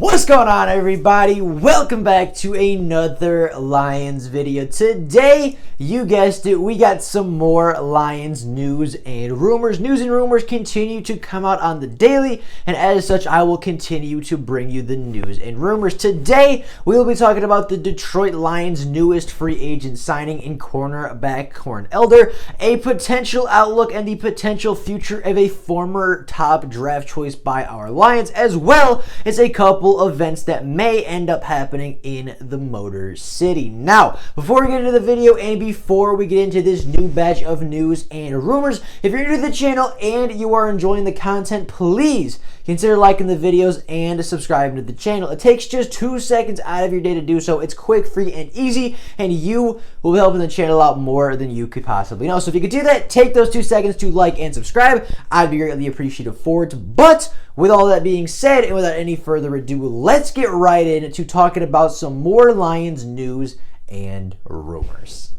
What's going on, everybody? Welcome back to another Lions video. Today, you guessed it, we got some more Lions news and rumors. News and rumors continue to come out on the daily, and as such, I will continue to bring you the news and rumors. Today, we will be talking about the Detroit Lions' newest free agent signing in cornerback Corn Elder, a potential outlook and the potential future of a former top draft choice by our Lions, as well as a couple events that may end up happening in the Motor City. Now, before we get into the video and before we get into this new batch of news and rumors, if you're new to the channel and you are enjoying the content, please consider liking the videos and subscribing to the channel. It takes just 2 seconds out of your day to do so. It's quick, free, and easy, and you will be helping the channel out more than you could possibly know. So if you could do that, take those 2 seconds to like and subscribe. I'd be greatly appreciative for it. But with all that being said, and without any further ado, let's get right into talking about some more Lions news and rumors.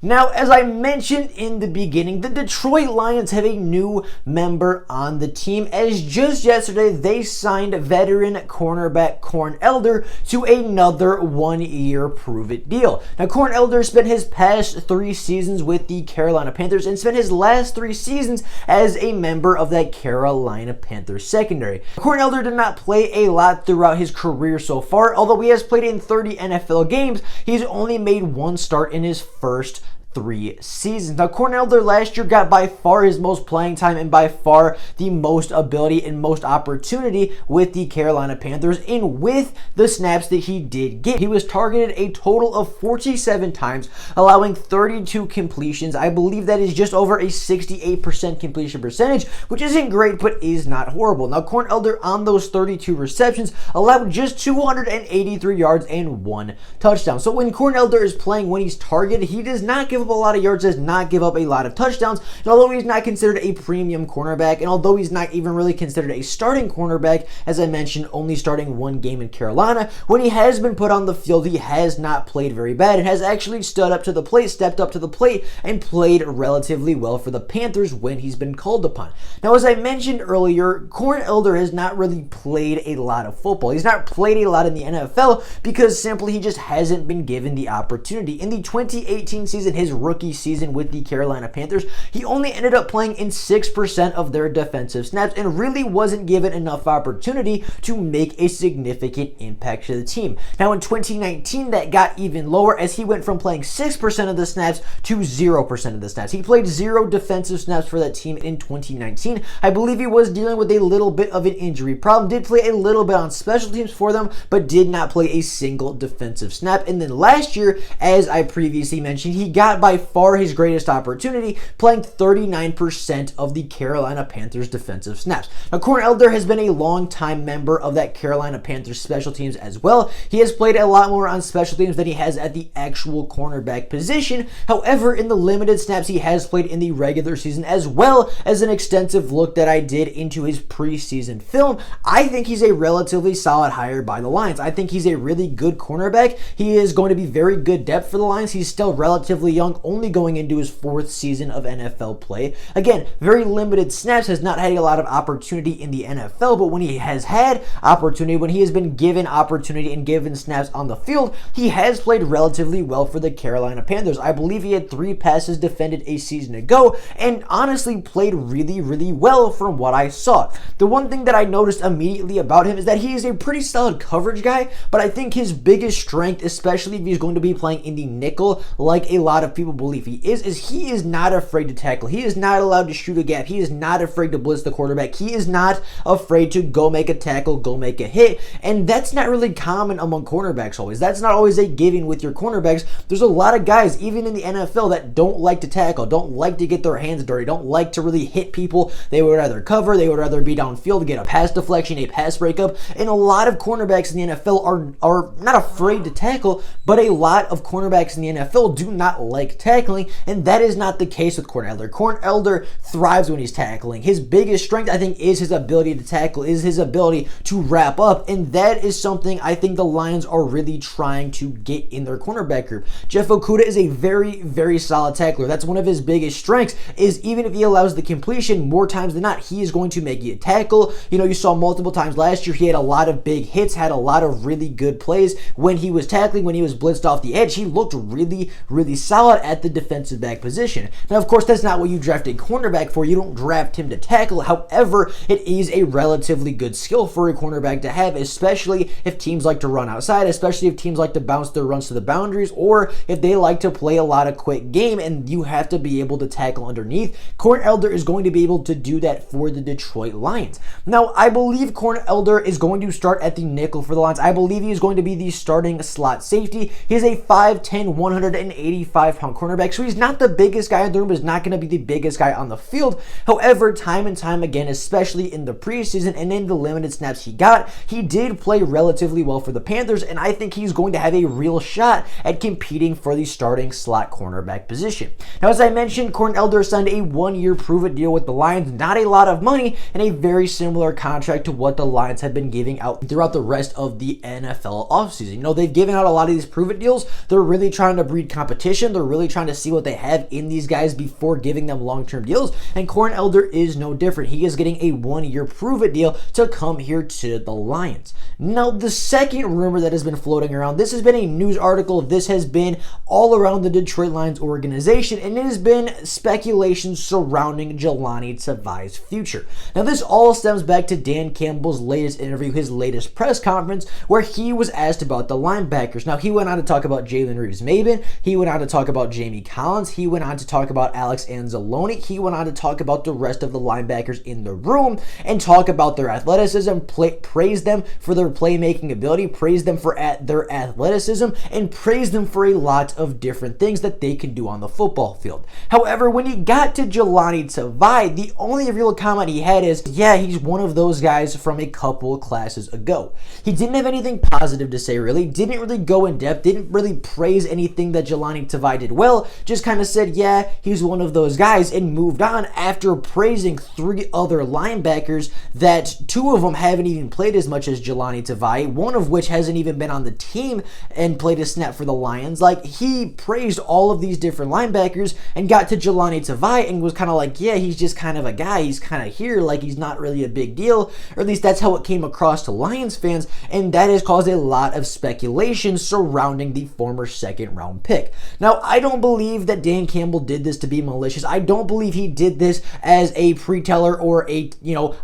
Now, as I mentioned in the beginning, the Detroit Lions have a new member on the team, as just yesterday they signed veteran cornerback Corn Elder to another one-year prove-it deal. Now, Corn Elder spent his past 3 seasons with the Carolina Panthers and spent his last 3 seasons as a member of that Carolina Panthers secondary. Corn Elder did not play a lot throughout his career so far. Although he has played in 30 NFL games, he's only made 1 start in his first 3 seasons. Now, Corn Elder last year got by far his most playing time and by far the most ability and most opportunity with the Carolina Panthers, and with the snaps that he did get, he was targeted a total of 47 times, allowing 32 completions. I believe that is just over a 68% completion percentage, which isn't great, but is not horrible. Now, Corn Elder on those 32 receptions allowed just 283 yards and 1 touchdown. So when Corn Elder is playing, when he's targeted, he does not give up a lot of yards, does not give up a lot of touchdowns, and although he's not considered a premium cornerback, and although he's not even really considered a starting cornerback, as I mentioned, only starting 1 game in Carolina, when he has been put on the field, he has not played very bad and has actually stepped up to the plate, and played relatively well for the Panthers when he's been called upon. Now, as I mentioned earlier, Corn Elder has not really played a lot of football. He's not played a lot in the NFL because simply he just hasn't been given the opportunity. In the 2018 season, his rookie season with the Carolina Panthers, he only ended up playing in 6% of their defensive snaps and really wasn't given enough opportunity to make a significant impact to the team. Now, in 2019, that got even lower as he went from playing 6% of the snaps to 0% of the snaps. He played 0 defensive snaps for that team in 2019. I believe he was dealing with a little bit of an injury problem, did play a little bit on special teams for them, but did not play a single defensive snap. And then last year, as I previously mentioned, he got by far his greatest opportunity, playing 39% of the Carolina Panthers defensive snaps. Now, Corn Elder has been a long-time member of that Carolina Panthers special teams as well. He has played a lot more on special teams than he has at the actual cornerback position. However, in the limited snaps he has played in the regular season, as well as an extensive look that I did into his preseason film, I think he's a relatively solid hire by the Lions. I think he's a really good cornerback. He is going to be very good depth for the Lions. He's still relatively young, only going into his 4th season of NFL play. Again, very limited snaps, has not had a lot of opportunity in the NFL, but when he has had opportunity, when he has been given opportunity and given snaps on the field, he has played relatively well for the Carolina Panthers. I believe he had 3 passes defended a season ago and honestly played really, really well from what I saw. The one thing that I noticed immediately about him is that he is a pretty solid coverage guy, but I think his biggest strength, especially if he's going to be playing in the nickel like a lot of people believe he is not afraid to tackle. He is not allowed to shoot a gap. He is not afraid to blitz the quarterback. He is not afraid to go make a tackle, go make a hit, and that's not really common among cornerbacks always. That's not always a given with your cornerbacks. There's a lot of guys, even in the NFL, that don't like to tackle, don't like to get their hands dirty, don't like to really hit people. They would rather cover, they would rather be downfield, get a pass deflection, a pass breakup, and a lot of cornerbacks in the NFL are not afraid to tackle, but a lot of cornerbacks in the NFL do not like like tackling, and that is not the case with Corn Elder. Corn Elder thrives when he's tackling. His biggest strength, I think, is his ability to tackle, is his ability to wrap up, and that is something I think the Lions are really trying to get in their cornerback group. Jeff Okudah is a very, very solid tackler. That's one of his biggest strengths, is even if he allows the completion, more times than not, he is going to make you tackle. You saw multiple times last year, he had a lot of big hits, had a lot of really good plays when he was tackling, when he was blitzed off the edge. He looked really, really solid at the defensive back position. Now, of course, that's not what you draft a cornerback for. You don't draft him to tackle. However, it is a relatively good skill for a cornerback to have, especially if teams like to run outside, especially if teams like to bounce their runs to the boundaries, or if they like to play a lot of quick game and you have to be able to tackle underneath. Corn Elder is going to be able to do that for the Detroit Lions. Now, I believe Corn Elder is going to start at the nickel for the Lions. I believe he is going to be the starting slot safety. He's a 5'10", 185-pound cornerback, so he's not the biggest guy in the room, is not going to be the biggest guy on the field. However, time and time again, especially in the preseason and in the limited snaps he got, he did play relatively well for the Panthers, and I think he's going to have a real shot at competing for the starting slot cornerback position. Now, as I mentioned, Corn Elder signed a one-year prove-it deal with the Lions, not a lot of money, and a very similar contract to what the Lions have been giving out throughout the rest of the NFL offseason. They've given out a lot of these prove-it deals. They're really trying to breed competition. They're really trying to see what they have in these guys before giving them long-term deals, and Corn Elder is no different. He is getting a one-year prove-it deal to come here to the Lions. Now, the second rumor that has been floating around, this has been a news article, this has been all around the Detroit Lions organization, and it has been speculation surrounding Jelani Tavai's future. Now, this all stems back to Dan Campbell's latest interview, his latest press conference, where he was asked about the linebackers. Now, he went on to talk about Jalen Reeves-Maybin, he went on to talk about Jamie Collins, he went on to talk about Alex Anzalone, he went on to talk about the rest of the linebackers in the room, and talk about their athleticism, praise them for their playmaking ability, praise them for their athleticism, and praise them for a lot of different things that they can do on the football field. However, when he got to Jelani Tavai, the only real comment he had is, yeah, he's one of those guys from a couple of classes ago. He didn't have anything positive to say, really, didn't really go in depth, didn't really praise anything that Jelani Tavai did well, just kind of said, yeah, he's one of those guys, and moved on after praising three other linebackers that two of them haven't even played as much as Jelani Tavai, one of which hasn't even been on the team and played a snap for the Lions. Like, he praised all of these different linebackers and got to Jelani Tavai and was kind of like, yeah, he's just kind of a guy, he's kind of here, like he's not really a big deal, or at least that's how it came across to Lions fans, and that has caused a lot of speculation surrounding the former second-round pick. Now, I don't believe that Dan Campbell did this to be malicious. I don't believe he did this as a pre-teller or I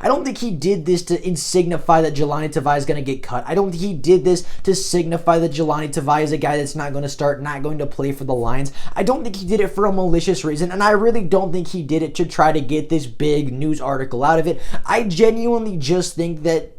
don't think he did this to signify that Jelani Tavai is going to get cut. I don't think he did this to signify that Jelani Tavai is a guy that's not going to start, not going to play for the Lions. I don't think he did it for a malicious reason, and I really don't think he did it to try to get this big news article out of it. I genuinely just think that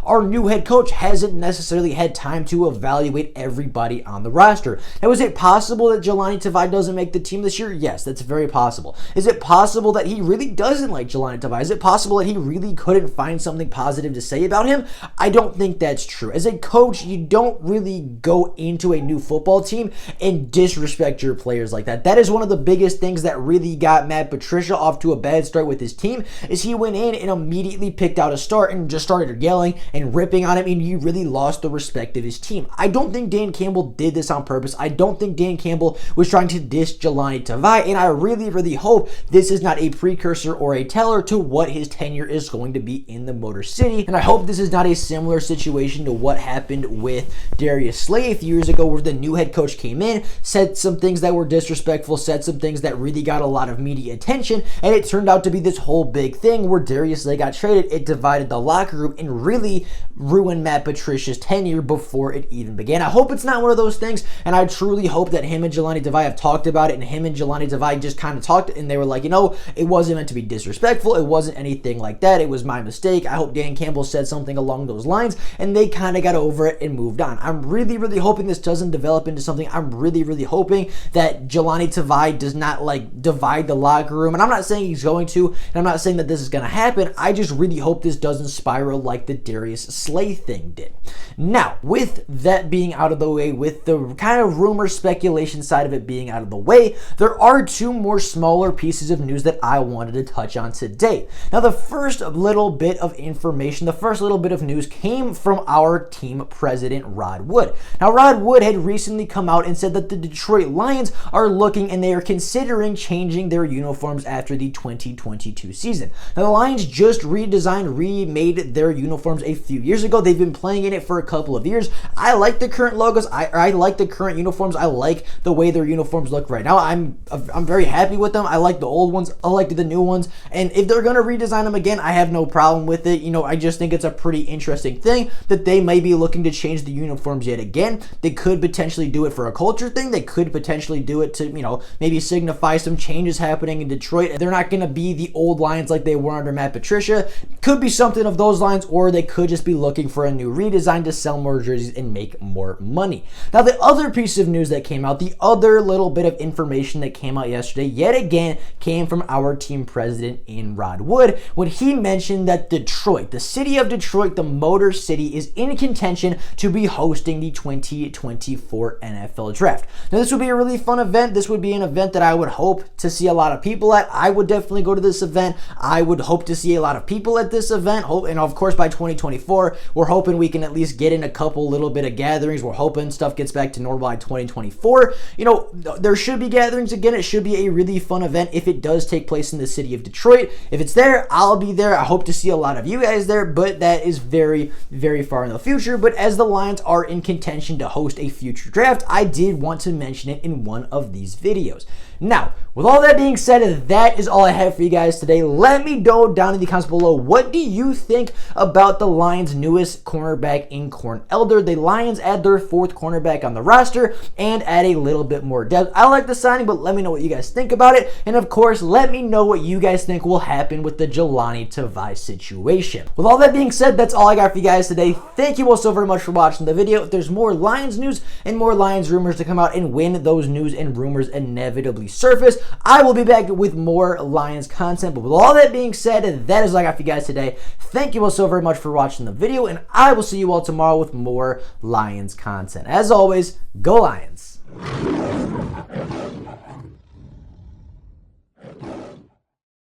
our new head coach hasn't necessarily had time to evaluate everybody on the roster. Now, is it possible that Jelani Tavai doesn't make the team this year? Yes, that's very possible. Is it possible that he really doesn't like Jelani Tavai? Is it possible that he really couldn't find something positive to say about him? I don't think that's true. As a coach, you don't really go into a new football team and disrespect your players like that. That is one of the biggest things that really got Matt Patricia off to a bad start with his team, is he went in and immediately picked out a start and just started yelling and ripping on him, and you really lost the respect of his team. I don't think Dan Campbell did this on purpose. I don't think Dan Campbell was trying to diss Jelani Tavai, and I really, really hope this is not a precursor or a teller to what his tenure is going to be in the Motor City, and I hope this is not a similar situation to what happened with Darius Slay a few years ago, where the new head coach came in, said some things that were disrespectful, said some things that really got a lot of media attention, and it turned out to be this whole big thing where Darius Slay got traded. It divided the locker room and really ruined Matt Patricia's tenure before it even began. I hope it's not one of those things, and I truly hope that him and Jelani Tavai have talked about it, and him and Jelani Tavai just kind of talked, and they were like, it wasn't meant to be disrespectful, it wasn't anything like that, it was my mistake. I hope Dan Campbell said something along those lines, and they kind of got over it and moved on. I'm really, really hoping this doesn't develop into something. I'm really, really hoping that Jelani Tavai does not divide the locker room, and I'm not saying he's going to, and I'm not saying that this is going to happen. I just really hope this doesn't spiral viral like the Darius Slay thing did. Now, with that being out of the way, with the kind of rumor speculation side of it being out of the way, there are two more smaller pieces of news that I wanted to touch on today. Now, the first little bit of information, the first little bit of news came from our team president, Rod Wood. Now, Rod Wood had recently come out and said that the Detroit Lions are looking and they are considering changing their uniforms after the 2022 season. Now, the Lions just remade their uniforms a few years ago. They've been playing in it for a couple of years. I like the current logos. I like the current uniforms. I like the way their uniforms look right now. I'm very happy with them. I like the old ones. I like the new ones. And if they're going to redesign them again, I have no problem with it. I just think it's a pretty interesting thing that they may be looking to change the uniforms yet again. They could potentially do it for a culture thing. They could potentially do it to, maybe signify some changes happening in Detroit. They're not going to be the old Lions like they were under Matt Patricia. Could be something of those lines, or they could just be looking for a new redesign to sell more jerseys and make more money. Now, the other piece of news that came out, the other little bit of information that came out yesterday, yet again, came from our team president in Rod Wood, when he mentioned that Detroit, the city of Detroit, the Motor City, is in contention to be hosting the 2024 NFL Draft. Now, this would be a really fun event. This would be an event that I would hope to see a lot of people at. I would definitely go to this event. I would hope to see a lot of people at this event. And of course, by 2024, we're hoping we can at least get in a couple little bit of gatherings. We're hoping stuff gets back to normal by 2024. There should be gatherings again. It should be a really fun event if it does take place in the city of Detroit. If it's there, I'll be there. I hope to see a lot of you guys there, but that is very, very far in the future. But as the Lions are in contention to host a future draft, I did want to mention it in one of these videos. Now, with all that being said, that is all I have for you guys today. Let me know down in the comments below, what do you think about the Lions' newest cornerback in Corn Elder? The Lions add their fourth cornerback on the roster and add a little bit more depth. I like the signing, but let me know what you guys think about it. And of course, let me know what you guys think will happen with the Jelani Tavai situation. With all that being said, that's all I got for you guys today. Thank you all so very much for watching the video. If there's more Lions news and more Lions rumors to come out, and when those news and rumors inevitably surface, I will be back with more Lions content. But with all that being said, that is all I got for you guys today. Thank you all so very much for watching the video, and I will see you all tomorrow with more Lions content. As always, go Lions!